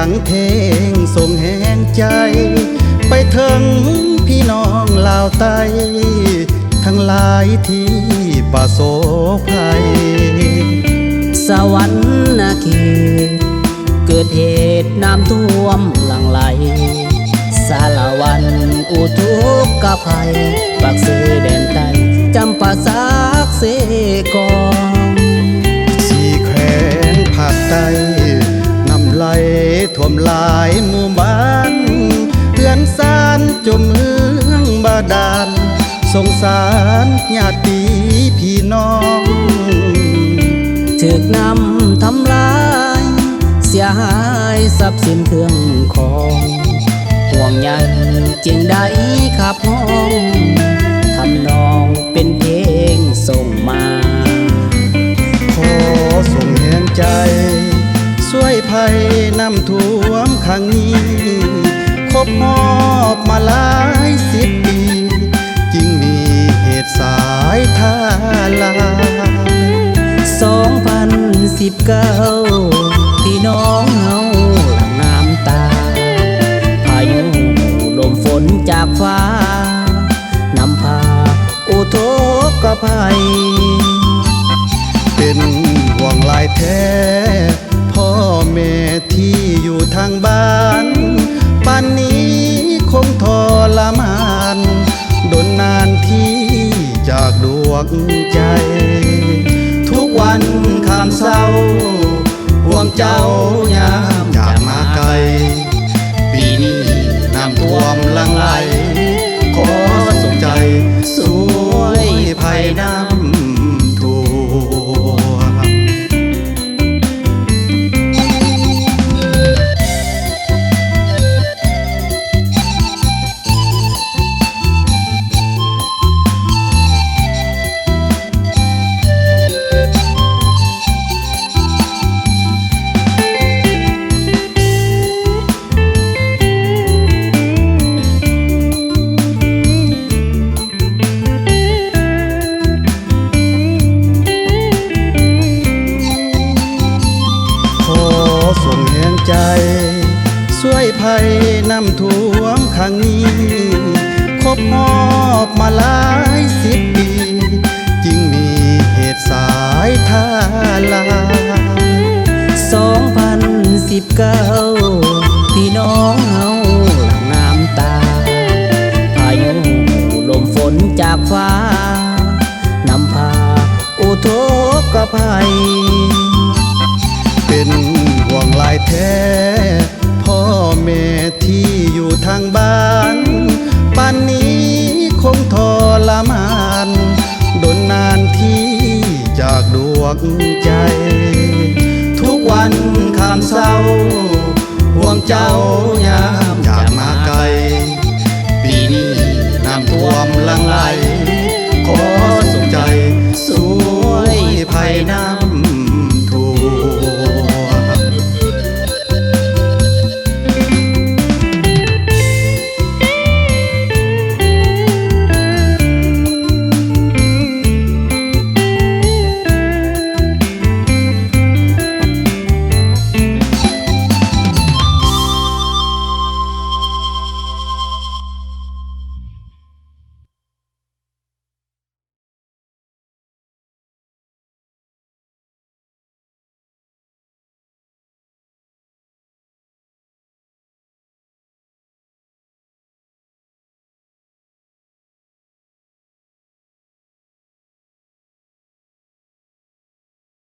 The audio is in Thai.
งเพลงส่งแห่งใจไปถึงพี่น้องลาวใต้ทั้งหลายที่ประสบภัยสวรรค์เขตเกิดเหตุน้ำท่วมหลั่งไหลสารวันอุทุกภัยปากเสแดนใต้จำปาสักเสกองสี่แขวงภาคใต้น้ำไหลท่วมหลายหมู่บ้านเรือนซานจมเมืองบาดาลสงสารญาติพี่น้องถูกนำทำลายเสียหายทรัพย์สินเครื่องของห่วงใยจึงได้ขับห้องทำนองเป็นเพลงส่งมาขอส่งแห่งใจช่วยภัยน้ำท่วมครั้งนี้ครบหอบมาหลายสิบปีจึงมีเหตุสายท่าลา2019พี่น้องเฮาหลั่งน้ำตาพายุลมฝนจากฟ้านำพาอุทกภัยเป็นห่วงหลายแท้พ่อแม่ที่อยู่ทางบ้านป่านนี้คงทรมานโดนนานที่จากดวงใจทุกวันคำเศร้าห่วงเจ้ายามอยากมาไกลปีนี้น้ำท่วมหลั่งไหลขอส่งใจสวยภัยน้ำท่วมส่งแห่งใจช่วยภัยน้ำท่วมครั้งนี้ครบหอบมาหลายสิบปีจึงมีเหตุสายท่าลา2019พี่น้องเฮาหลั่งน้ำตาพายุลมฝนจากฟ้านำพาอุทกภัยเป็นห่วงหลายแท้พ่อแม่ที่อยู่ทางบ้านป่านนี้คงทรมานโดนนานที่จากดวงใจทุกวันคำเศร้าห่วงเจ้า